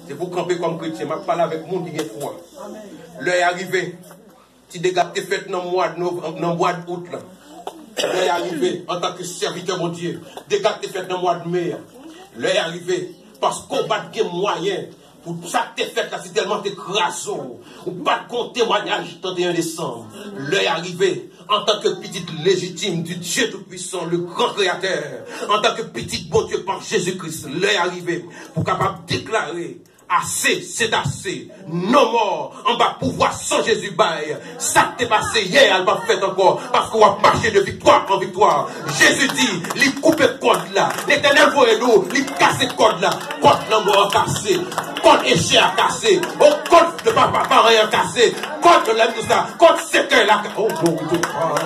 C'est pour camper comme chrétien. Je parle avec le monde qui a foi. L'heure est arrivée. Tu dégages tes fêtes dans le mois d'août. L'heure est arrivée en tant que serviteur, mon Dieu. Dégage tes fêtes dans le mois de mai. L'heure est arrivée. Parce qu'on bat des moyens. Pour chaque tes fêtes là, c'est tellement écrasant. Ou pas de témoignage 31 décembre. L'heure est arrivée. En tant que petite légitime du Dieu Tout-Puissant, le grand Créateur. En tant que petite bon Dieu par Jésus-Christ. L'heure est arrivée. Pour capable déclarer. Assez, c'est assez. Non mort. On va pouvoir sans Jésus bail. Ça t'est passé hier, elle va faire encore. Parce qu'on va marcher de victoire en victoire. Jésus dit, il coupe le code là. L'Éternel voit nous, il casse le code là. Code non mort cassé. Code échec à casser. Au code de papa parent cassé. Code de l'aime tout ça. Code séquel là. Oh, glory to God.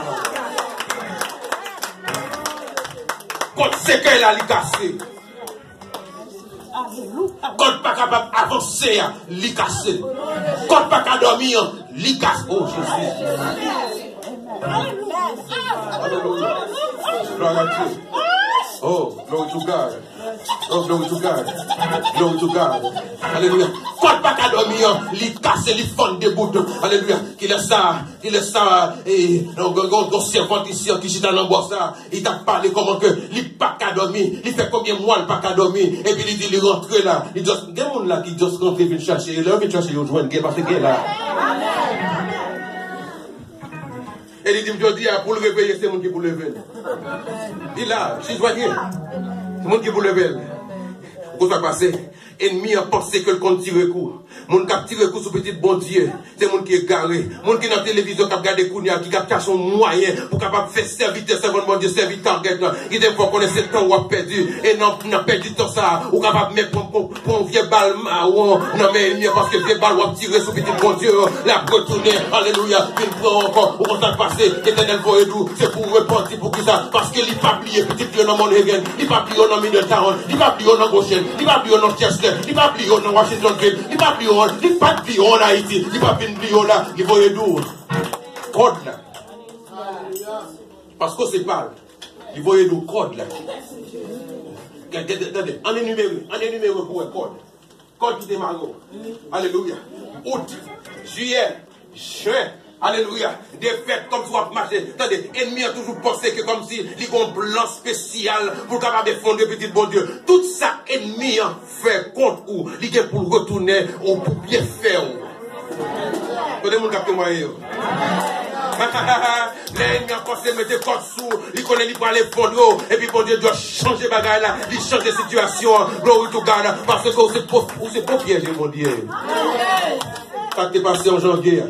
Code séquel là, il cassé. Quand pas capable d'avancer, li cassé. Quand pas capable de dormir, li cassé. Oh Jésus. Alléluia. Gloire à Dieu. Oh, glory to God. Oh, glory to God. Glory to God. Alléluia. Quand pas capable de dormir, li cassé, li fond des bouts. Alléluia. Qu'il est ça, et on servante ici, qui chita dans bois ça, il t'a parlé comment que, li pas capable de dormir, il fait combien de mois, il pas capable de dormir, et puis il dit, il rentre là, il dit, il y a des gens là qui juste rentrent, viennent chercher, il vient chercher, ils joignent, parce que là. Et il dit, je dis, pour le réveiller, c'est mon qui pour le lever. Il là, je suis joigné. C'est mon qui pour le lever. Qu'est-ce qui va passer? Ennemi a pensé que le compte tire coup. Mon qui tire coup sur petit bon Dieu. C'est mon qui est garé. Mon qui est dans la télévision qui a regardé Kounia, qui a son moyen pour capable faire serviteur, servir mon Dieu, servir target. Il des fois qu'on ait ce temps où on a perdu. Et non, on a perdu tout ça. Ou capable de mettre pour un vieux balle marron. Non, mais ennemi parce que vieux balle ou a tiré sur petit bon Dieu. La retourner. Alléluia. Il prend encore. Ou on s'en passé. Éternel voyez nous. C'est pour repentir pour qui ça. Parce qu'il n'est pas plié. Petit pied dans mon Hagen. Il n'est pas plié dans Middletown. Il n'est pas plié dans Goshen. Il n'est pas plié dans Chester. Il va plier dans Washingtonville, il va plier en Haïti, il va plier là, il va y d'où. Code là. Parce que c'est pas, il va y d'où code là. Attendez, on est numéro pour un code. Code qui démarre. Alléluia. Août, juillet, juin. Alléluia. Des fêtes comme ça marcher. Attendez, ennemi a toujours pensé que comme si il y a un plan spécial pour capable défendre petit bon Dieu. Tout ça, ennemi a fait contre ou il est pour retourner ou pour bien faire. Vous avez capté moi. L'ennemi a pensé mettre code sous, il connaît il aller fondre et puis bon Dieu doit changer bagarre là, il change de situation. Glory to God parce que c'est pas piège mon Dieu. Ça t'est passé en janvier.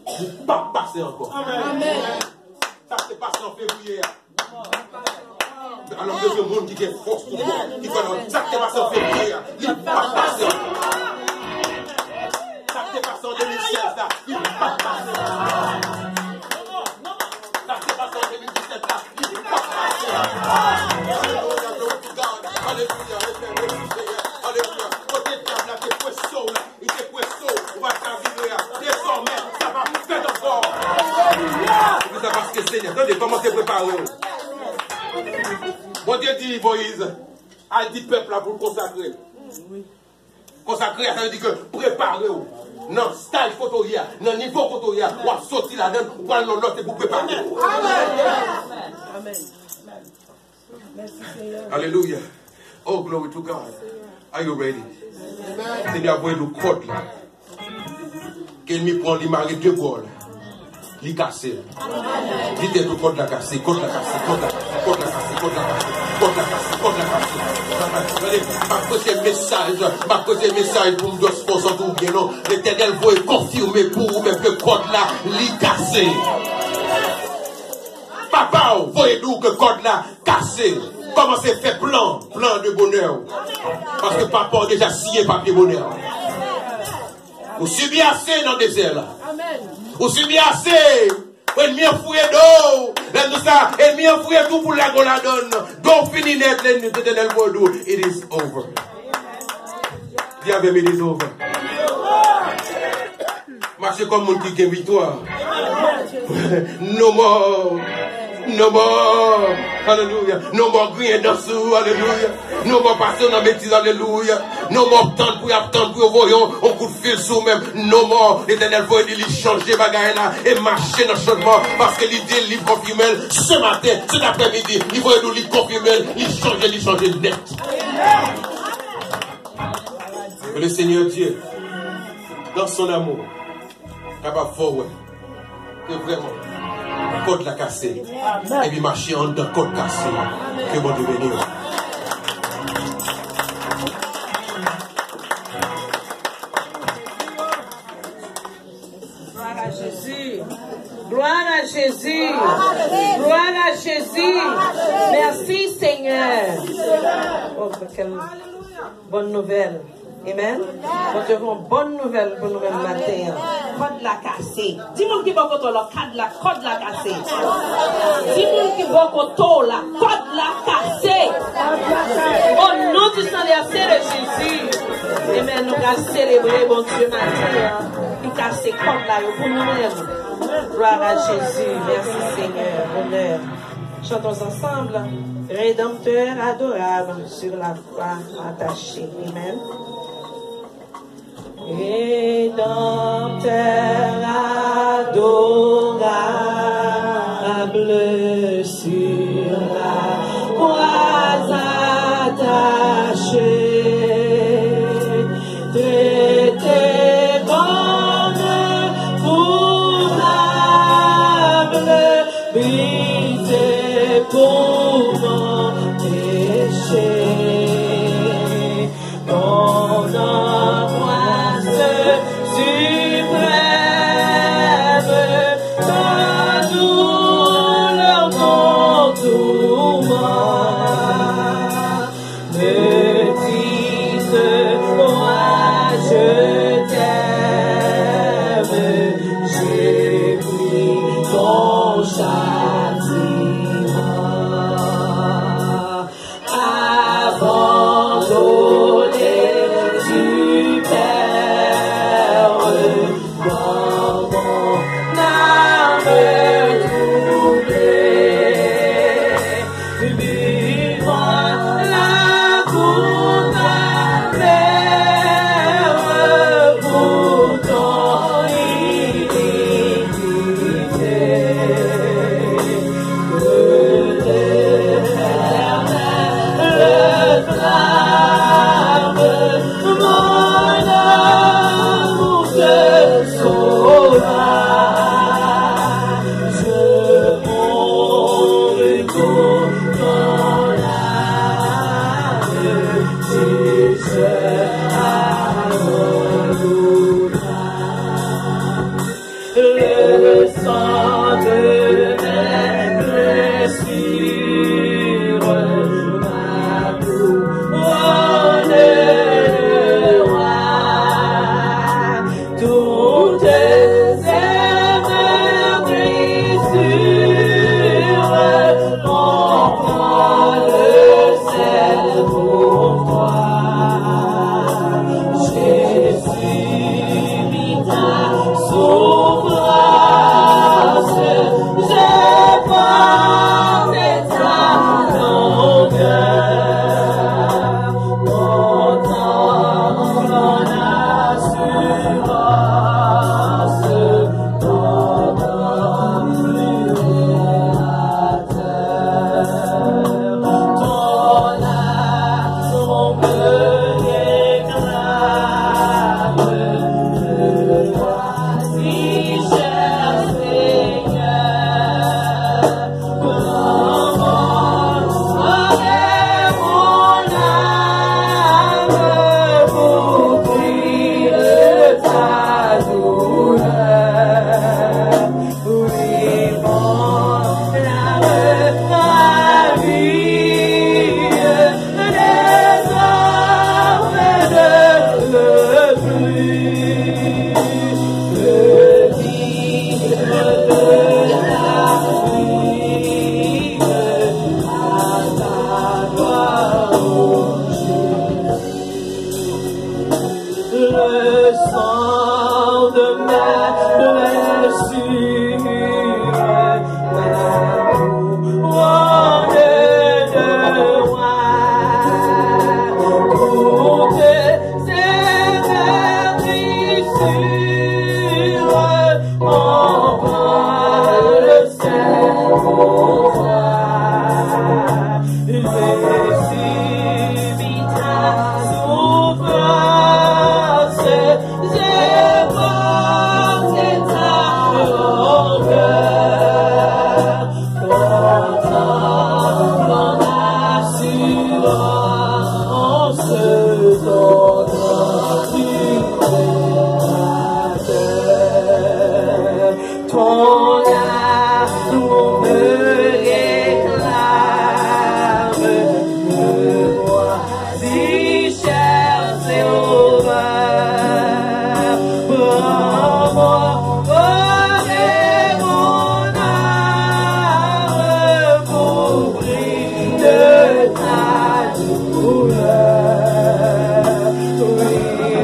Vous pas passer encore. Amen. Ça s'est passé en février. Alors que le monde qui est force pour moi, qui va ça s'est passé en février. Il ne pas passer encore. Ça s'est passé en 2016. Il ne pas passer. Ça s'est passé en 2017. Il ne pas passer. Alléluia. Alléluia. Côté de table là, t'es poisson là. Il est poisson. On va t'arriver là. Désormais. C'est parce que Seigneur, attendez, comment c'est préparé? Bon Dieu dit, Moïse, a dit peuple là pour consacrer. Consacrer, ça veut dire que préparez-vous. Non, style photo, non, niveau photo, ou à sortir là-dedans, ou à l'autre pour préparer. Amen. Alléluia. Oh, glory to God. Are you ready? Seigneur, voyez le code là. Qu'elle me prend, il m'arrête deux bols. Il casse. Dites tout code la casse, code la casse, code la casse, code la casse, code la casse, code la casse, code la casse. Ma côté message pour nous sponsor tout bien non. L'Éternel va confirmer pour vous même que code là, il casse. Papa, voyez-nous que code là cassé. Comment c'est fait plan de bonheur. Parce que papa a déjà signé papier bonheur. Vous subissez assez dans le désert là. Vous subissez assez. Ennemi a fouillé d'eau. Tout ça, ennemi a fouillé tout pour la gola donne. Donc fini net, l'ennemi de l'éternel vaudou. It is over. Dis avec moi, it is over. Marchez comme mon qui gagne victoire. No more. No more. Alléluia. No more grien dans sous. Alléluia. No more passer dans bêtise. Alléluia. No more attendre pour voyons on coup de fil sous même. No more. L'Éternel va aider lui changer bagaille là et marcher dans le changement parce que l'idée lui confirme ce matin, cet après-midi. Il va nous lui confirmer, lui changer net. Que le Seigneur Dieu, dans son amour, capable de voir que vraiment côte la cassée et puis marcher en dedans côte cassée que bon Dieu bénisse. Gloire à Jésus. Gloire à Jésus. Gloire à Jésus. Merci Seigneur. Oh, quelle bonne nouvelle. Amen. Nous avons une bonne nouvelle pour nous le matin. Code la cassée. Dis-moi qui va côté la code la cassée. Dis-moi qui va côté la code la cassée. Au nom du Seigneur de Jésus. Amen. Nous allons célébrer bon Dieu matin. Il casse code là pour nous-mêmes. Gloire à Jésus. Merci Seigneur. Honneur. Chantons ensemble. Rédempteur adorable sur la croix attachée. Amen. Rédempteur adorable sur la croix attachée, traité comme coupable, brisé pour mon péché.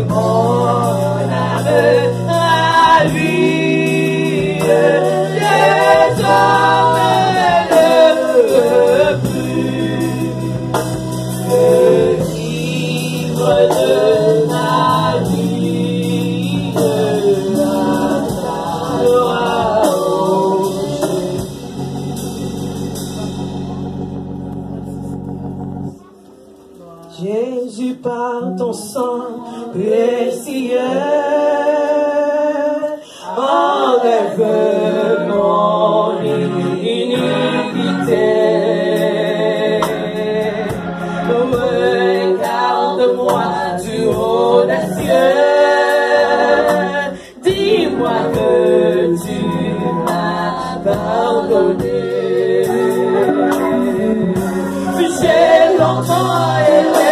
mon âme à lui. Désormais ne plus vivre de la vie de la gloire. Jésus, par ton sang précieux, enlève mon iniquité. Regarde-moi du haut des cieux, dis-moi que tu m'as pardonné. J'ai longtemps été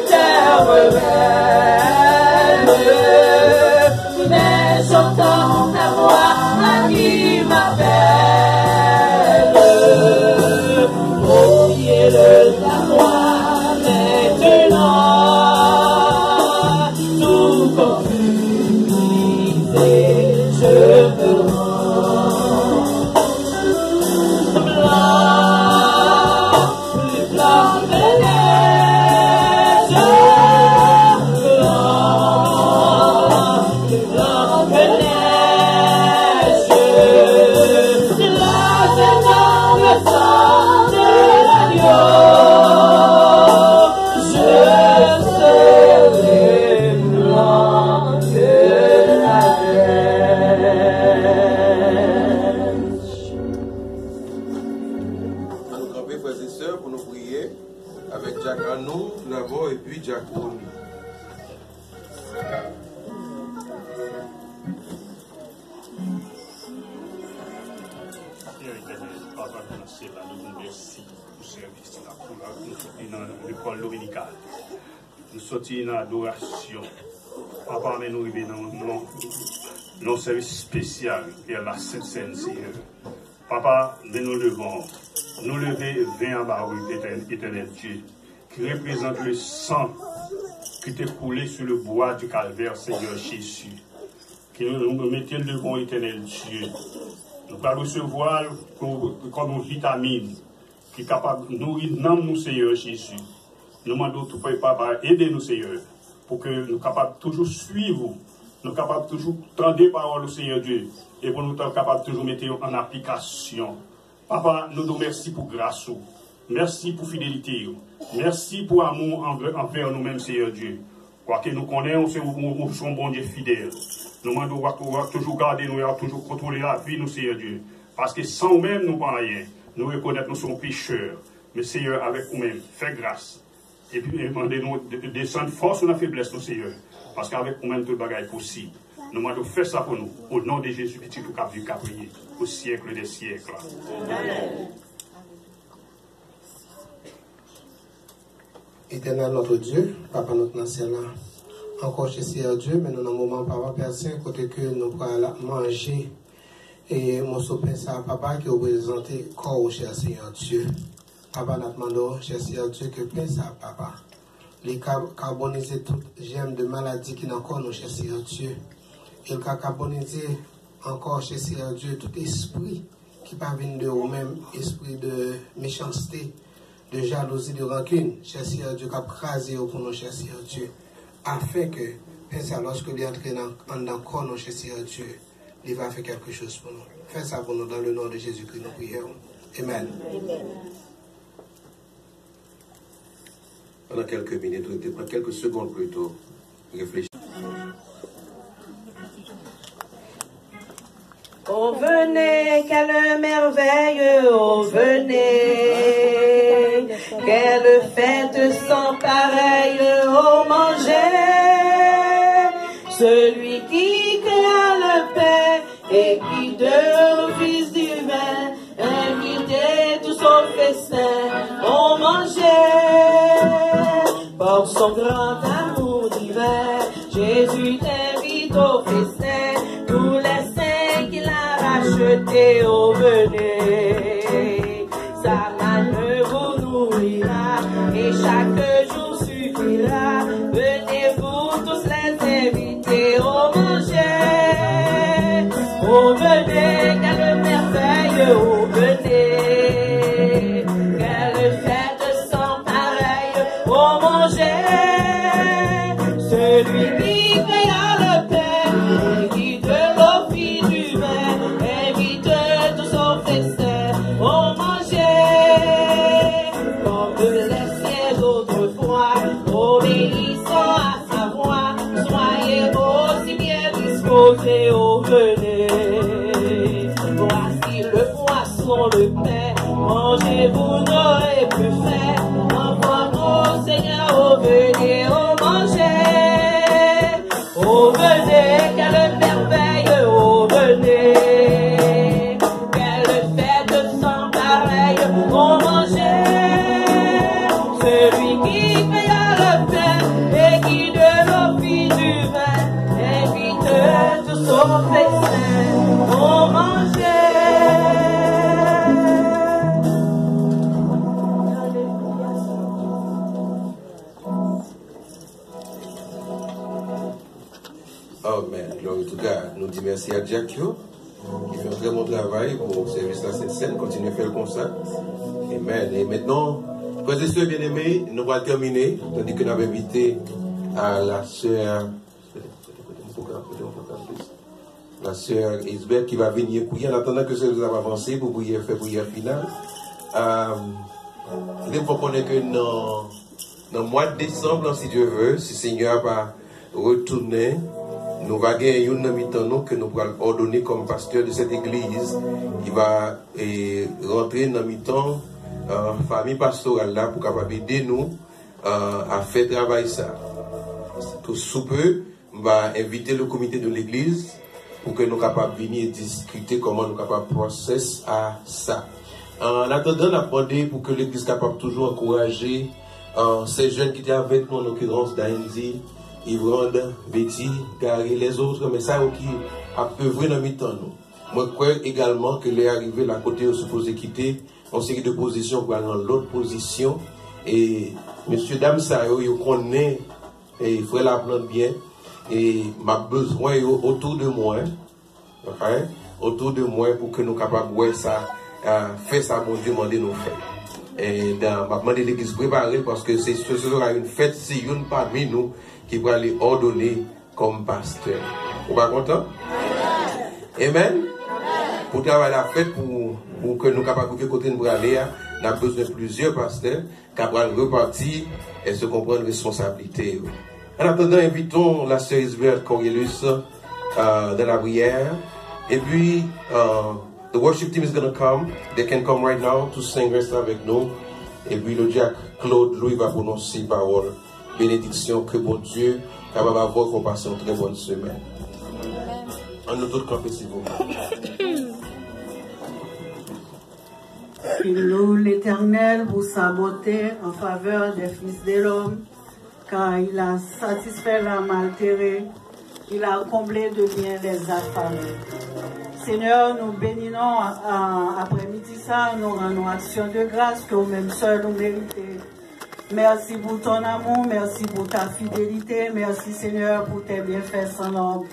terre rebelle, mais j'entends ta voix qui m'appelle. Au pied de la croix, maintenant, tout confusé, je me rends blanc, plus blanc que neige, plus blanc que neige. Là, c'est dans le sang de l'agneau, je serai blanc que la neige. À nous camper, frères et sœurs, pour nous prier avec Jack à nous, d'abord, et puis Jack pour nous. Papa, merci pour ce service là, pour nous sortir dans l'école dominicale. Nous sortir dans l'adoration. Papa, mais nous arrivons dans nos service spécial vers la Sainte Seine, Seigneur. Papa, mais nous levons, nous lever vers en bas, éternel Dieu, qui représente le sang qui t'est coulé sur le bois du calvaire, Seigneur Jésus. Qui nous mettons devant, éternel Dieu. Nous allons recevoir comme une vitamine qui est capable de nourrir nous, Seigneur Jésus. Nous demandons tout Papa, aider-nous, Seigneur, pour que nous soyons capables de toujours suivre, nous soyons capables de toujours prendre des paroles au Seigneur Dieu, et pour nous être capables de toujours mettre en application. Papa, nous nous remercions pour grâce, merci pour fidélité, merci pour amour envers nous-mêmes, Seigneur Dieu. Quoi que nous connaissons, nous sommes bon Dieu fidèles. Nous demandons toujours garder, nous toujours contrôler la vie, nous, Seigneur Dieu. Parce que sans nous-mêmes, nous ne pouvons rien. Nous reconnaissons que nous sommes pécheurs. Mais Seigneur, avec nous-mêmes, fais grâce. Et puis, demandez-nous de descendre force ou la faiblesse, nous, Seigneur. Parce qu'avec nous-mêmes, tout le bagage est possible. Nous demandons de faire ça pour nous. Au nom de Jésus, petit tout cap du caprier, au siècle des siècles. Amen. Éternel notre Dieu, Papa notre ciel, encore chez Seigneur Dieu, mais nous avons un moment, Papa Père Saint, côté que nous pourrons manger et mon soupin, ça, Papa, qui représente corps au cher Seigneur Dieu. Papa, nous demandons, cher Seigneur Dieu, que plein ça, Papa, les carboniser toutes germes de maladie qui n'ont encore, nous, cher Seigneur Dieu. Et carboniser encore, cher Seigneur Dieu, tout esprit qui parvient de vous-même, esprit de méchanceté, de jalousie, de rancune, cher Seigneur Dieu, qui a crasé pour nous, cher Seigneur Dieu, afin que, lorsque il entre dans le corps, nous, cher Seigneur Dieu, il va faire quelque chose pour nous. Fais ça pour nous dans le nom de Jésus-Christ, nous prions. Amen. Amen. Pendant quelques minutes, quelques secondes plutôt, réfléchir. Oh venez, quelle merveille, oh venez, quelle fête sans pareille, oh mangez, celui qui créa le pain et qui de Fils divin, invité tous au festin, oh mangez, par son grand amour divin, Jésus t'invite au festin, tous les saints qu'il a rachetés, oh venez, sa main vous nourrira, et chaque jour suffira, venez vous tous les invitez au manger. Oh venez, quelle merveille, oh venez. Quelle fête sans pareille, oh manger. Celui qui créa le pain, et qui de l'eau fit du vin, invite tous au festin, oh manger. Comme les ciels autrefois, obéissant à sa voix, soyez aussi bien disposés, oh venez. Voici le poisson, le pain, mangez, vous n'aurez plus faim. Enfant, oh Seigneur, oh venez, oh mangez. Oh venez, quelle merveille, oh venez. Quelle fête sans pareille, oh mangez. Celui qui créa le pain et qui de l'eau fit du vin, invite tous au festin, oh mangez. Amen. Glory to God. Nous disons merci à Jacques, qui fait un très bon travail pour le service à cette scène. Continuez à faire comme ça. Amen. Et maintenant, frères et sœurs bien-aimés, nous allons terminer, tandis que nous avons invité à la sœur, Isbeth qui va venir prier en attendant que ça vous a avancé pour prier, faire prière finale. Il faut connaître que dans le mois de décembre, si Dieu veut, si le Seigneur va retourner, nous allons gagner une mi-temps que nous allons ordonner comme pasteur de cette église qui va rentrer dans mi-temps famille pastorale là pour capable aider nous à faire travail ça. Tout sous peu, on va inviter le comité de l'église pour que nous capables venir et discuter comment nous capables processer à ça. En attendant, on a demandé pour que l'église capable toujours encourager ces jeunes qui étaient avec nous, en l'occurrence d'Andy, Yvrande, Betty, Gary, les autres, mais ça qui a œuvré dans mi-temps nous. Moi, je crois également que les arrivés là côté où supposé quitter, en série de positions pour aller dans l'autre position. Et monsieur, dame, ça, ils connaissent, et il faut l'apprendre bien. Et m'a besoin autour de moi, okay? Autour de moi pour que nous capables de ça, faire ça, mon Dieu, demander nous faire. Et m'a demandé l'église préparée parce que ce sera une fête, c'est une parmi nous qui va les ordonner comme pasteur. Vous pas content? Amen. Pour travailler la fête, pour que nous capables de côté nous aller, nous avons besoin de plusieurs pasteurs qui vont repartir et se comprendre responsabilité. En attendant, invitons la sœur Isabelle Cornelius dans la prière. Et puis, the worship team is going to come. They can come right now to sing reste avec nous. Et puis, le Jack Claude, lui, va prononcer parole. Bénédiction, que bon Dieu, capable d'avoir qu'on passe une très bonne semaine. On nous tous camper, s'il vous plaît. Il loue l'Éternel pour sa beauté en faveur des fils de l'homme, car il a satisfait l'âme altérée, il a comblé de bien les affamés. Seigneur, nous bénissons après-midi ça, nous rendons action de grâce que vous-même seul nous méritez. Merci pour ton amour, merci pour ta fidélité, merci Seigneur pour tes bienfaits sans nombre.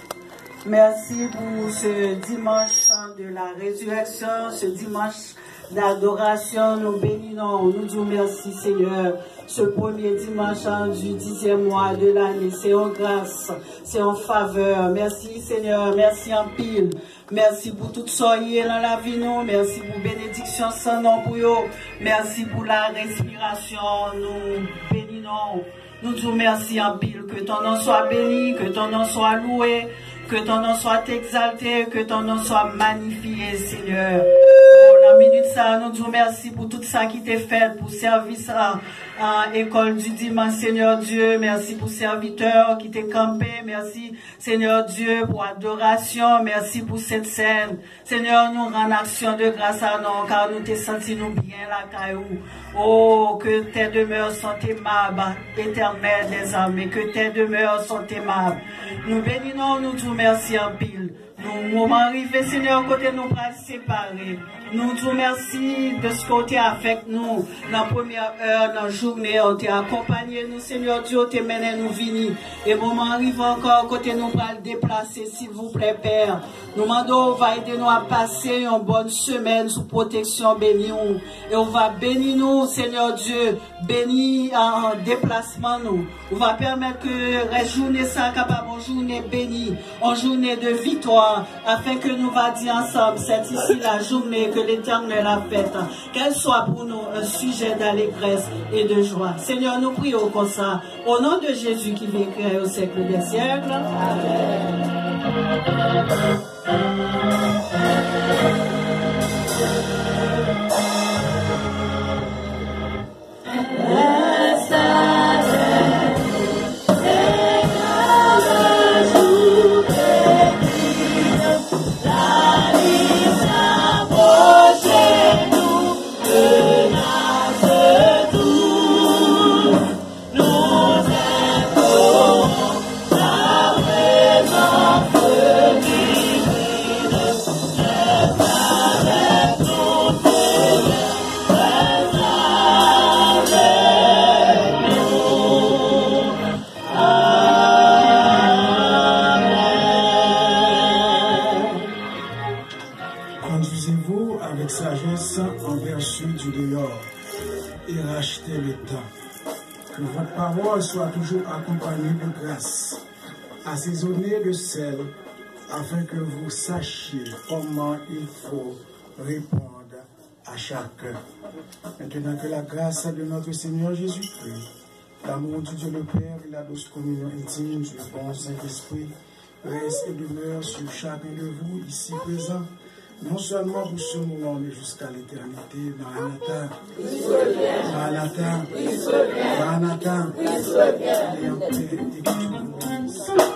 Merci pour ce dimanche de la résurrection, ce dimanche d'adoration. Nous bénissons, nous disons merci Seigneur. Ce premier dimanche du 10e mois de l'année, c'est en grâce, c'est en faveur. Merci Seigneur, merci en pile. Merci pour tout soyez dans la vie nous. Merci pour bénédiction sans nom pour vous. Merci pour la respiration. Nous bénissons. Nous disons merci en pile. Que ton nom soit béni, que ton nom soit loué, que ton nom soit exalté, que ton nom soit magnifié, Seigneur. Pour la minute ça, nous disons merci pour tout ça qui t'est fait, pour service à école du dimanche, Seigneur Dieu. Merci pour serviteurs qui t'est campé. Merci, Seigneur Dieu, pour adoration. Merci pour cette scène. Seigneur, nous rendons action de grâce à nous, car nous t'es senti nous bien là, caillou. Oh, que tes demeures sont aimables, éternel des armées, que tes demeures sont aimables. Nous bénissons, nous disons merci en pile. Nous, moment arrivé, Seigneur, côté nous pas séparer. Nous te remercions de ce que tu as fait nous. Dans la première heure, dans la journée, tu as accompagné nous, Seigneur Dieu, tu as mené nous venir. Et moment arrivé encore, côté nous pas le déplacer, s'il vous plaît, Père. Nous demandons, va aider nous à passer une bonne semaine sous protection bénie. Et on va bénir nous, Seigneur Dieu, bénir en déplacement nous. On va permettre que la journée soit capable, une journée bénie, une journée de victoire, afin que nous va dire ensemble, c'est ici la journée que l'Éternel a faite, qu'elle soit pour nous un sujet d'allégresse et de joie. Seigneur, nous prions comme ça, au nom de Jésus qui vient créer au siècle des siècles. Amen. Que votre parole soit toujours accompagnée de grâce, assaisonnée de sel, afin que vous sachiez comment il faut répondre à chacun. Maintenant que la grâce de notre Seigneur Jésus-Christ, l'amour de Dieu le Père et la douce communion intime du bon Saint-Esprit reste et demeure sur chacun de vous ici présents, non seulement pour ce moment, mais jusqu'à l'éternité. Maranatha. Maranatha. Maranatha. Et en paix et que Dieu vous bénisse.